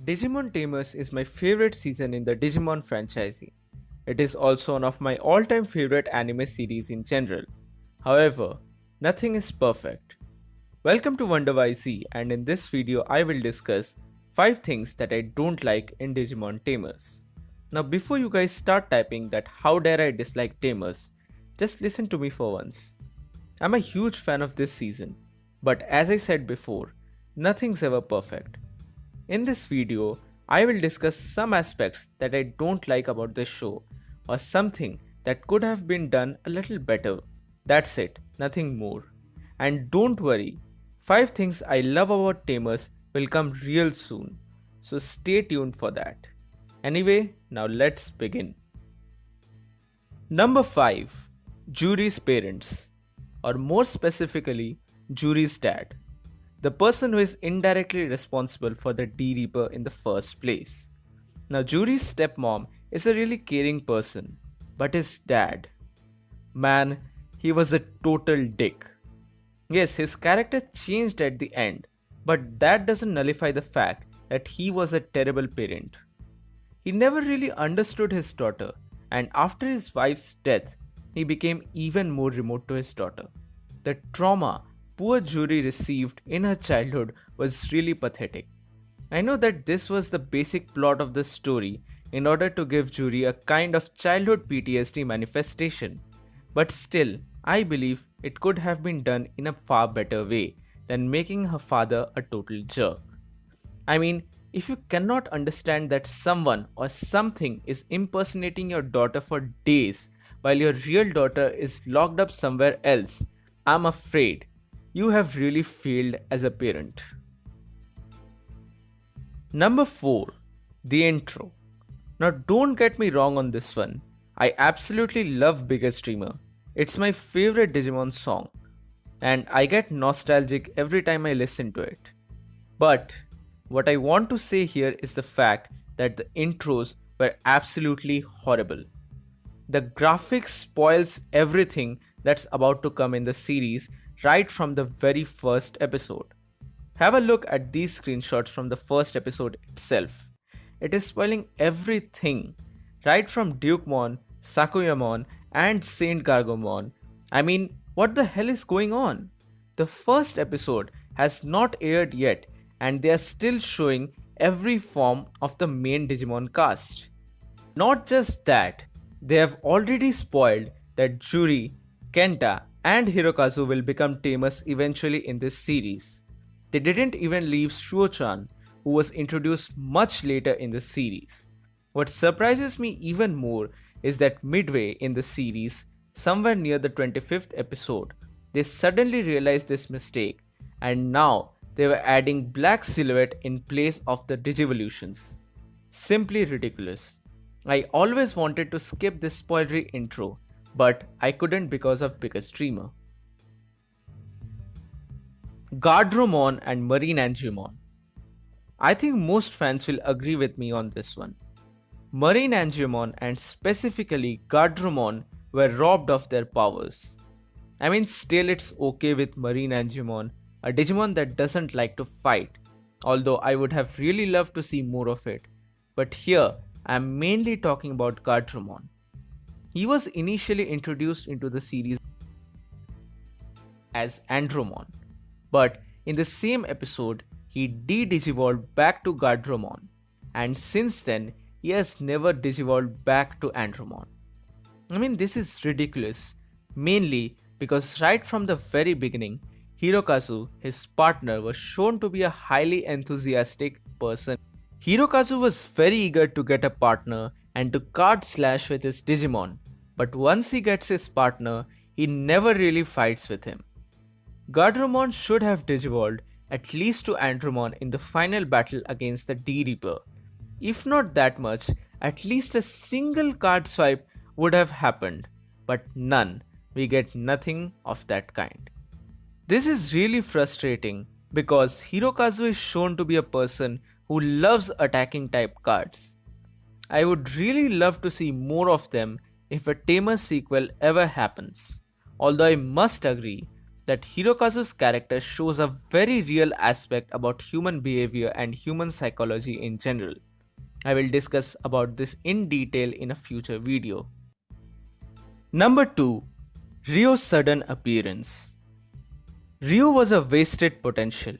Digimon Tamers is my favorite season in the Digimon franchise. It is also one of my all-time favorite anime series in general. However, nothing is perfect. Welcome to Wonder YZ, and in this video I will discuss 5 things that I don't like in Digimon Tamers. Now before you guys start typing that how dare I dislike Tamers, just listen to me for once. I'm a huge fan of this season, but as I said before, nothing's ever perfect. In this video, I will discuss some aspects that I don't like about this show or something that could have been done a little better. That's it, nothing more. And don't worry, 5 things I love about Tamers will come real soon, so stay tuned for that. Anyway, now let's begin. Number 5. Juri's parents, or more specifically, Juri's dad. The person who is indirectly responsible for the D-Reaper in the first place. Now Juri's stepmom is a really caring person, but his dad, man, he was a total dick. Yes, his character changed at the end, but that doesn't nullify the fact that he was a terrible parent. He never really understood his daughter, and after his wife's death, he became even more remote to his daughter. The trauma poor Juri received in her childhood was really pathetic. I know that this was the basic plot of the story in order to give Juri a kind of childhood PTSD manifestation, but still, I believe it could have been done in a far better way than making her father a total jerk. I mean, if you cannot understand that someone or something is impersonating your daughter for days while your real daughter is locked up somewhere else, I'm afraid you have really failed as a parent. Number 4. The intro. Now don't get me wrong on this one. I absolutely love Biggest Dreamer. It's my favorite Digimon song, and I get nostalgic every time I listen to it. But what I want to say here is the fact that the intros were absolutely horrible. The graphics spoils everything that's about to come in the series right from the very first episode. Have a look at these screenshots from the first episode itself. It is spoiling everything, right from Dukemon, Sakuyamon, and Saint Gargomon. I mean, what the hell is going on? The first episode has not aired yet, and they are still showing every form of the main Digimon cast. Not just that, they have already spoiled that Juri, Kenta, and Hirokazu will become Tamers eventually in this series. They didn't even leave Shuo-chan, who was introduced much later in the series. What surprises me even more is that midway in the series, somewhere near the 25th episode, they suddenly realized this mistake, and now they were adding Black Silhouette in place of the Digivolutions. Simply ridiculous. I always wanted to skip this spoilery intro, but I couldn't because of Biggest Dreamer. Guardromon and Marine Angemon. I think most fans will agree with me on this one. Marine Angemon and specifically Guardromon were robbed of their powers. I mean, still it's okay with Marine Angemon, a Digimon that doesn't like to fight, although I would have really loved to see more of it. But here, I am mainly talking about Guardromon. He was initially introduced into the series as Andromon, but in the same episode, he de-digivolved back to Guardromon, and since then, he has never digivolved back to Andromon. I mean, this is ridiculous, mainly because right from the very beginning, Hirokazu, his partner, was shown to be a highly enthusiastic person. Hirokazu was very eager to get a partner and to card slash with his Digimon, but once he gets his partner, he never really fights with him. Guardromon should have digivolved at least to Andromon in the final battle against the D-Reaper. If not that much, at least a single card swipe would have happened, but none. We get nothing of that kind. This is really frustrating because Hirokazu is shown to be a person who loves attacking type cards. I would really love to see more of them if a Tamer sequel ever happens. Although I must agree that Hirokazu's character shows a very real aspect about human behavior and human psychology in general. I will discuss about this in detail in a future video. Number 2. Ryo's sudden appearance. Ryo was a wasted potential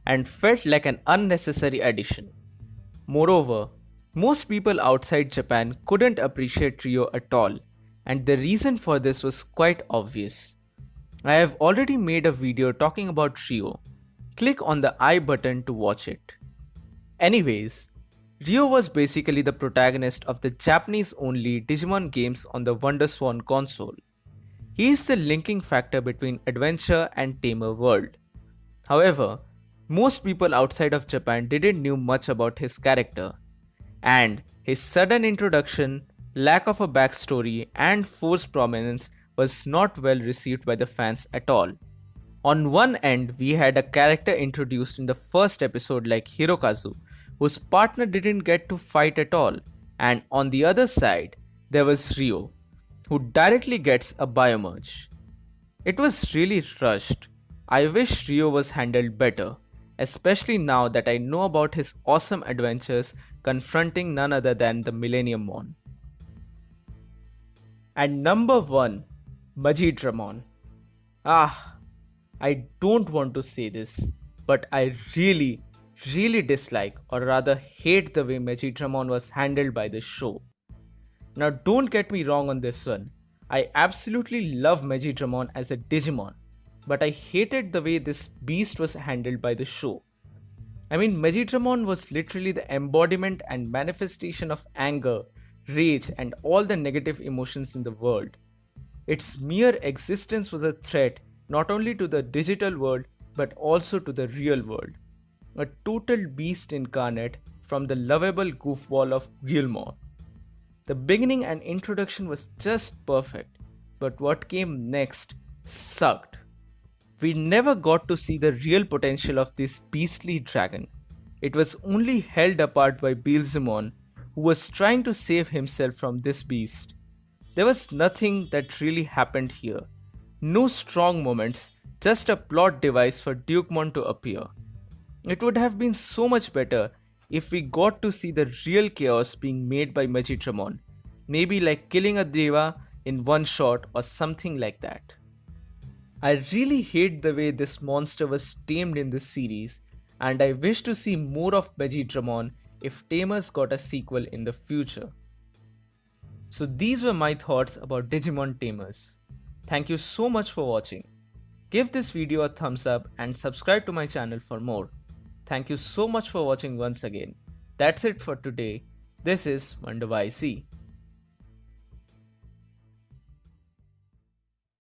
and felt like an unnecessary addition. Moreover, most people outside Japan couldn't appreciate Ryo at all, and the reason for this was quite obvious. I have already made a video talking about Ryo. Click on the I button to watch it. Anyways, Ryo was basically the protagonist of the Japanese-only Digimon games on the WonderSwan console. He is the linking factor between adventure and tamer world. However, most people outside of Japan didn't know much about his character, and his sudden introduction, lack of a backstory, and forced prominence was not well received by the fans at all. On one end, we had a character introduced in the first episode like Hirokazu, whose partner didn't get to fight at all, and on the other side, there was Ryo, who directly gets a biomerge. It was really rushed. I wish Ryo was handled better, especially now that I know about his awesome adventures confronting none other than the Millennium Mon. And number 1, Majid Rahman. I don't want to say this, but I really dislike or rather hate the way Majid Rahman was handled by this show. Now don't get me wrong on this one. I absolutely love Majid Rahman as a Digimon, but I hated the way this beast was handled by the show. I mean, Majid Rahman was literally the embodiment and manifestation of anger, rage, and all the negative emotions in the world. Its mere existence was a threat not only to the digital world but also to the real world. A total beast incarnate from the lovable goofball of Gilmore. The beginning and introduction was just perfect, but what came next sucked. We never got to see the real potential of this beastly dragon. It was only held apart by Beelzemon, who was trying to save himself from this beast. There was nothing that really happened here. No strong moments, just a plot device for Dukemon to appear. It would have been so much better if we got to see the real chaos being made by Majid Rahman, maybe like killing a Deva in one shot or something like that. I really hate the way this monster was tamed in this series, and I wish to see more of Majid Rahman if Tamers got a sequel in the future. So these were my thoughts about Digimon Tamers. Thank you so much for watching. Give this video a thumbs up and subscribe to my channel for more. Thank you so much for watching once again. That's it for today. This is WonderYC.